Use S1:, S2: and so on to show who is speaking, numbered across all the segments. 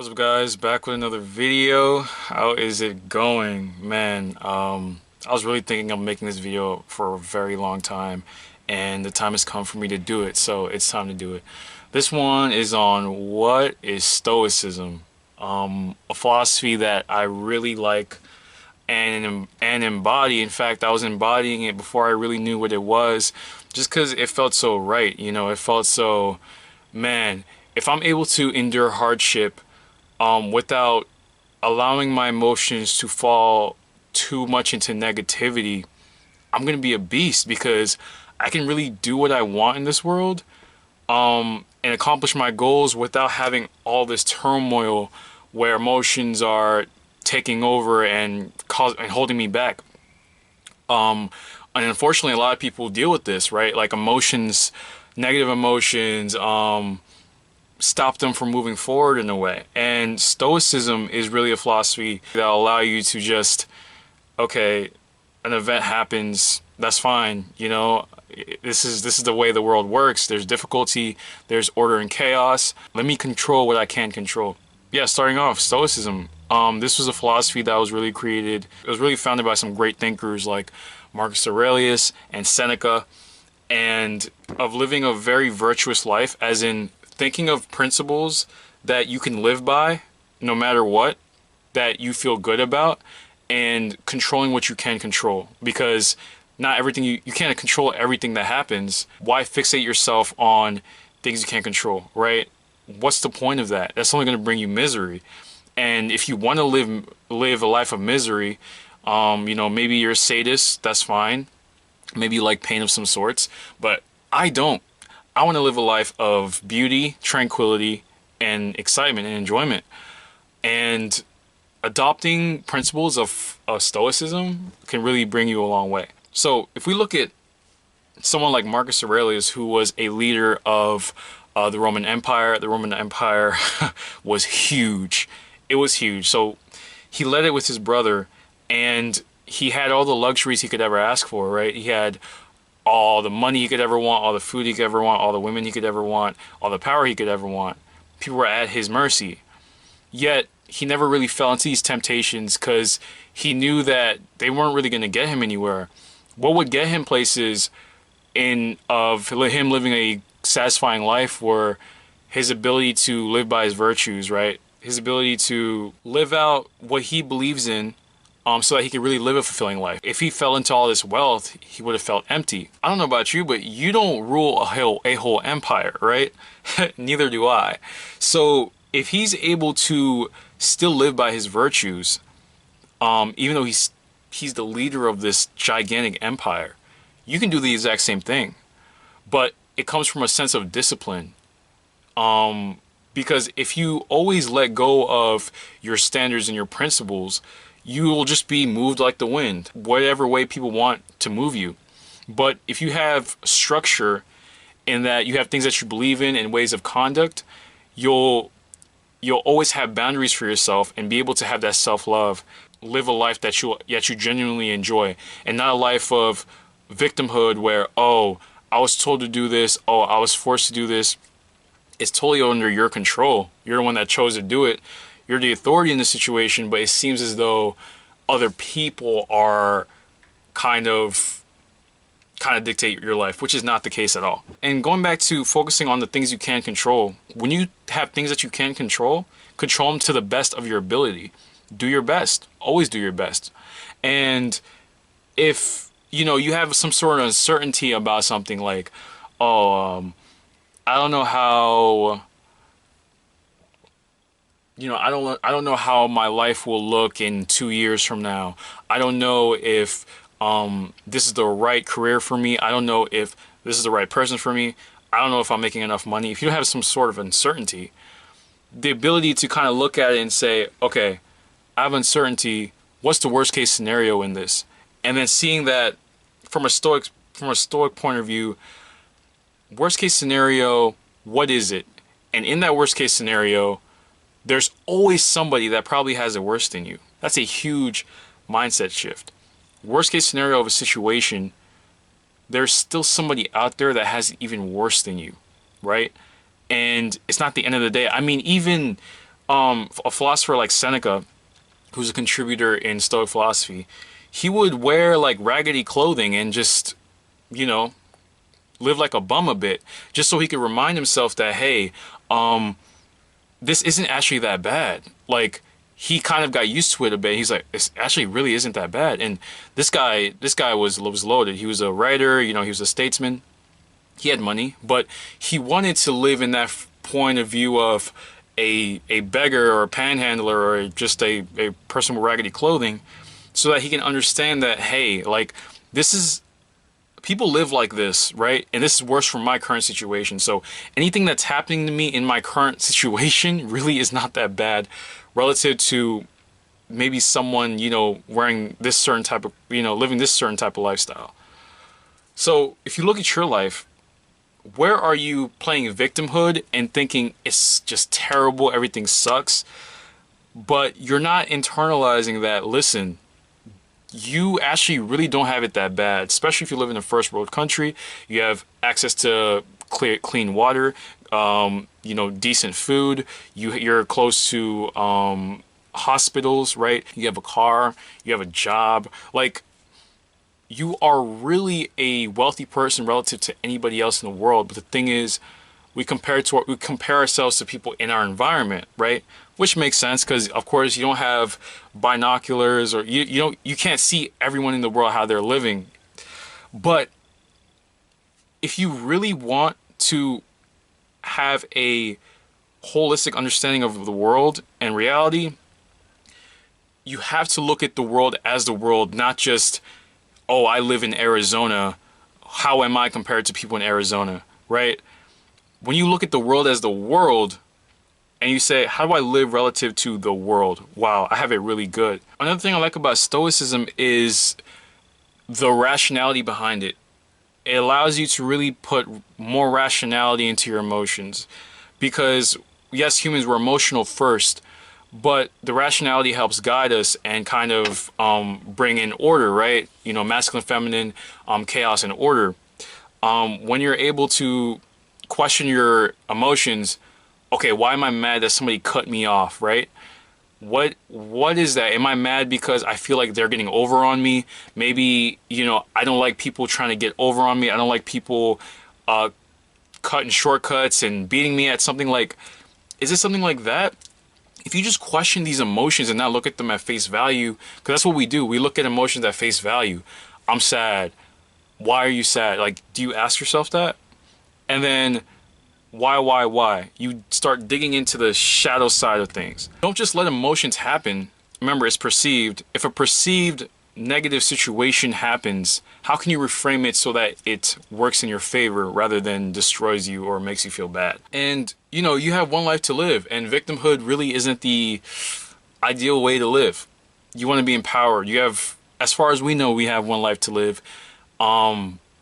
S1: What's up, guys? Back with another video. How is it going? Man, I was really thinking of making this video for a very long time, and the time has come for me to do it, so it's time to do it. This one is on what is Stoicism, a philosophy that I really like and embody. In fact, I was embodying it before I really knew what it was, just because it felt so right. It felt so, man, if I'm able to endure hardship without allowing my emotions to fall too much into negativity, I'm gonna be a beast because I can really do what I want in this world, and accomplish my goals without having all this turmoil where emotions are taking over and holding me back. And unfortunately, a lot of people deal with this, right? Like emotions, negative emotions, stop them from moving forward in a way. And Stoicism is really a philosophy that'll allow you to just, okay, an event happens, that's fine, this is the way the world works. There's difficulty, there's order and chaos. Let me control what I can control. Yeah, starting off, Stoicism. This was a philosophy that was really created. It was really founded by some great thinkers like Marcus Aurelius and Seneca, and of living a very virtuous life, as in thinking of principles that you can live by no matter what, that you feel good about, and controlling what you can control. Because not everything, you can't control everything that happens. Why fixate yourself on things you can't control, right? What's the point of that? That's only going to bring you misery. And if you want to live a life of misery, maybe you're a sadist, that's fine. Maybe you like pain of some sorts, but I don't. I want to live a life of beauty, tranquility, and excitement and enjoyment. And adopting principles of Stoicism can really bring you a long way. So if we look at someone like Marcus Aurelius, who was a leader of the Roman Empire was huge. It was huge. So he led it with his brother, and he had all the luxuries he could ever ask for, right? He had all the money he could ever want, all the food he could ever want, all the women he could ever want, all the power he could ever want. People were at his mercy. Yet he never really fell into these temptations because he knew that they weren't really going to get him anywhere. What would get him places of him living a satisfying life were his ability to live by his virtues, right? His ability to live out what he believes in, so that he could really live a fulfilling life. If he fell into all this wealth, he would have felt empty. I don't know about you, but you don't rule a whole empire, right? Neither do I. So if he's able to still live by his virtues, even though he's the leader of this gigantic empire, you can do the exact same thing. But it comes from a sense of discipline. Because if you always let go of your standards and your principles, you will just be moved like the wind, whatever way people want to move you. But if you have structure in that you have things that you believe in and ways of conduct, you'll always have boundaries for yourself and be able to have that self-love, live a life that you genuinely enjoy, and not a life of victimhood where, oh, I was told to do this, oh, I was forced to do this. It's totally under your control. You're the one that chose to do it. You're the authority in the situation, but it seems as though other people are kind of dictate your life, which is not the case at all. And going back to focusing on the things you can control, when you have things that you can control them to the best of your ability. Do your best. Always do your best. And if you have some sort of uncertainty about something like, oh, I don't know how, I don't know how my life will look in 2 years from now. I don't know if this is the right career for me. I don't know if this is the right person for me. I don't know if I'm making enough money. If you have some sort of uncertainty, the ability to kind of look at it and say, okay, I have uncertainty. What's the worst case scenario in this? And then seeing that from a stoic point of view, worst case scenario, what is it? And in that worst case scenario, there's always somebody that probably has it worse than you. That's a huge mindset shift. Worst case scenario of a situation, there's still somebody out there that has it even worse than you, right? And it's not the end of the day. I mean, even a philosopher like Seneca, who's a contributor in Stoic philosophy, he would wear like raggedy clothing and just, you know, live like a bum a bit, just so he could remind himself that, hey, this isn't actually that bad. Like, he kind of got used to it a bit. He's like, it actually really isn't that bad. And this guy was loaded. He was a writer, you know, he was a statesman. He had money, but he wanted to live in that point of view of a beggar or a panhandler or just a person with raggedy clothing, so that he can understand that, hey, like, this is, people live like this, right? And this is worse from my current situation. So anything that's happening to me in my current situation really is not that bad relative to maybe someone, you know, wearing this certain type of, you know, living this certain type of lifestyle. So if you look at your life, where are you playing victimhood and thinking it's just terrible, everything sucks, but you're not internalizing that, listen, you actually really don't have it that bad, especially if you live in a first world country. You have access to clean water, you know, decent food. You're close to hospitals, right? You have a car, you have a job. Like, you are really a wealthy person relative to anybody else in the world. But the thing is, we compare ourselves to people in our environment, right? Which makes sense because, of course, you don't have binoculars, or you can't see everyone in the world how they're living. But if you really want to have a holistic understanding of the world and reality, you have to look at the world as the world, not just, oh, I live in Arizona, how am I compared to people in Arizona, right? When you look at the world as the world and you say, how do I live relative to the world? Wow, I have it really good. Another thing I like about Stoicism is the rationality behind it. It allows you to really put more rationality into your emotions, because yes, humans were emotional first, but the rationality helps guide us and kind of bring in order, right? You know, masculine, feminine, chaos, and order. When you're able to question your emotions, okay, why am I mad that somebody cut me off, right? What is that? Am I mad because I feel like they're getting over on me? Maybe, you know, I don't like people trying to get over on me. I don't like people cutting shortcuts and beating me at something. Like, is it something like that? If you just question these emotions and not look at them at face value, because that's what we do. We look at emotions at face value. I'm sad. Why are you sad? Like, do you ask yourself that? And then, why? You start digging into the shadow side of things. Don't just let emotions happen. Remember, it's perceived. If a perceived negative situation happens, how can you reframe it so that it works in your favor rather than destroys you or makes you feel bad? And, you know, you have one life to live, and victimhood really isn't the ideal way to live. You want to be empowered. You have, as far as we know, we have one life to live.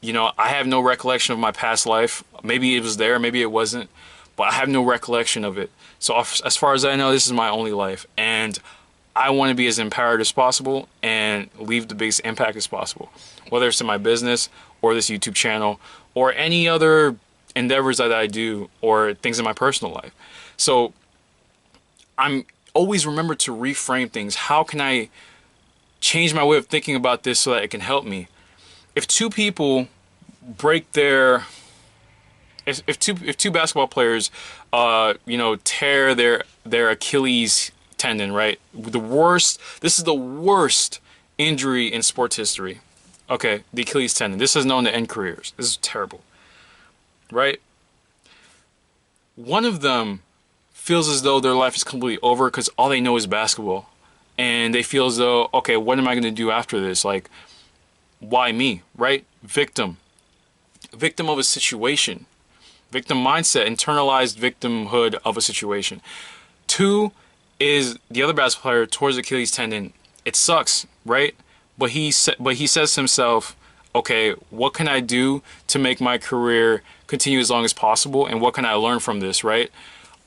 S1: You know, I have no recollection of my past life. Maybe it was there, maybe it wasn't, but I have no recollection of it. So as far as I know, this is my only life, and I want to be as empowered as possible and leave the biggest impact as possible, whether it's in my business or this YouTube channel or any other endeavors that I do or things in my personal life. So I'm always remember to reframe things. How can I change my way of thinking about this so that it can help me? If two people break their, if two basketball players, you know, tear their Achilles tendon, right? This is the worst injury in sports history. Okay, the Achilles tendon. This is known to end careers. This is terrible, right? One of them feels as though their life is completely over because all they know is basketball, and they feel as though, okay, what am I going to do after this? Like, why me, right? Victim of a situation, victim mindset, internalized victimhood of a situation. Two is the other basketball player towards Achilles tendon. It sucks, right? But he says to himself, okay, what can I do to make my career continue as long as possible, and what can I learn from this, right?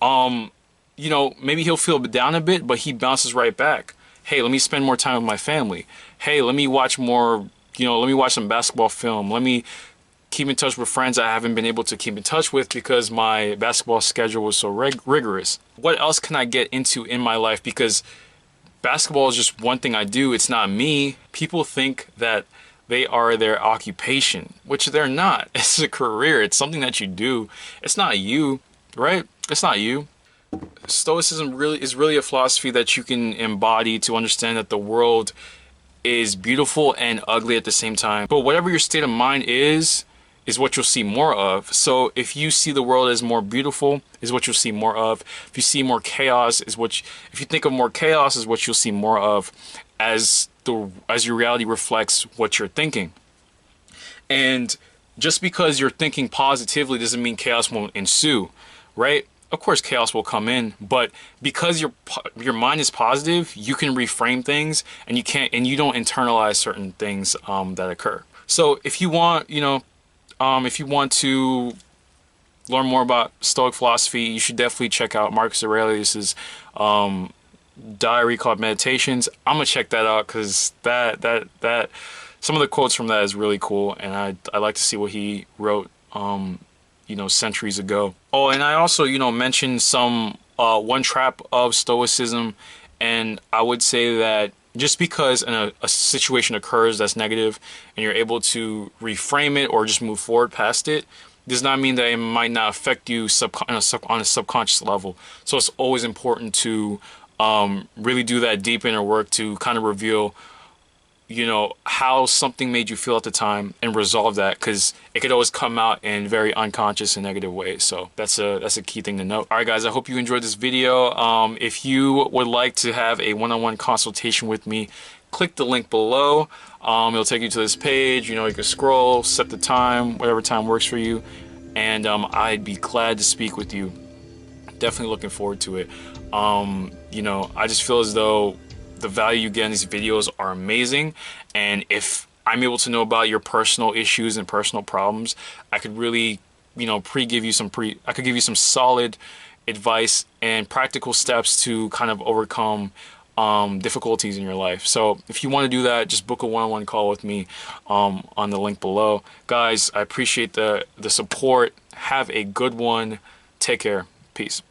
S1: You know, maybe he'll feel down a bit, but he bounces right back. Hey, let me spend more time with my family. Hey, let me watch more. You know, let me watch some basketball film. Let me keep in touch with friends I haven't been able to keep in touch with because my basketball schedule was so rigorous. What else can I get into in my life? Because basketball is just one thing I do. It's not me. People think that they are their occupation, which they're not. It's a career. It's something that you do. It's not you, right? It's not you. Stoicism is really a philosophy that you can embody to understand that the world is beautiful and ugly at the same time. But whatever your state of mind is what you'll see more of. So if you see the world as more beautiful, is what you'll see more of. If you see more chaos, if you think of more chaos, is what you'll see more of, as your reality reflects what you're thinking. And just because you're thinking positively doesn't mean chaos won't ensue, right? Of course chaos will come in, but because your mind is positive, you can reframe things, and you don't internalize certain things that occur. So if you want, if you want to learn more about Stoic philosophy, you should definitely check out Marcus Aurelius's diary called Meditations. I'm gonna check that out because that some of the quotes from that is really cool, and I like to see what he wrote centuries ago. Oh, and I also mentioned some one trap of Stoicism, and I would say that just because a situation occurs that's negative and you're able to reframe it or just move forward past it, does not mean that it might not affect you on a subconscious level. So it's always important to really do that deep inner work to kind of reveal how something made you feel at the time and resolve that, because it could always come out in very unconscious and negative ways. So that's a key thing to note. All right, guys, I hope you enjoyed this video. If you would like to have a one-on-one consultation with me, click the link below. It'll take you to this page. You can scroll, set the time, whatever time works for you, and I'd be glad to speak with you. Definitely looking forward to it. I just feel as though the value you get in these videos are amazing, and if I'm able to know about your personal issues and personal problems, I could really I could give you some solid advice and practical steps to kind of overcome difficulties in your life. So if you want to do that, just book a one-on-one call with me on the link below. Guys, I appreciate the support. Have a good one. Take care. Peace.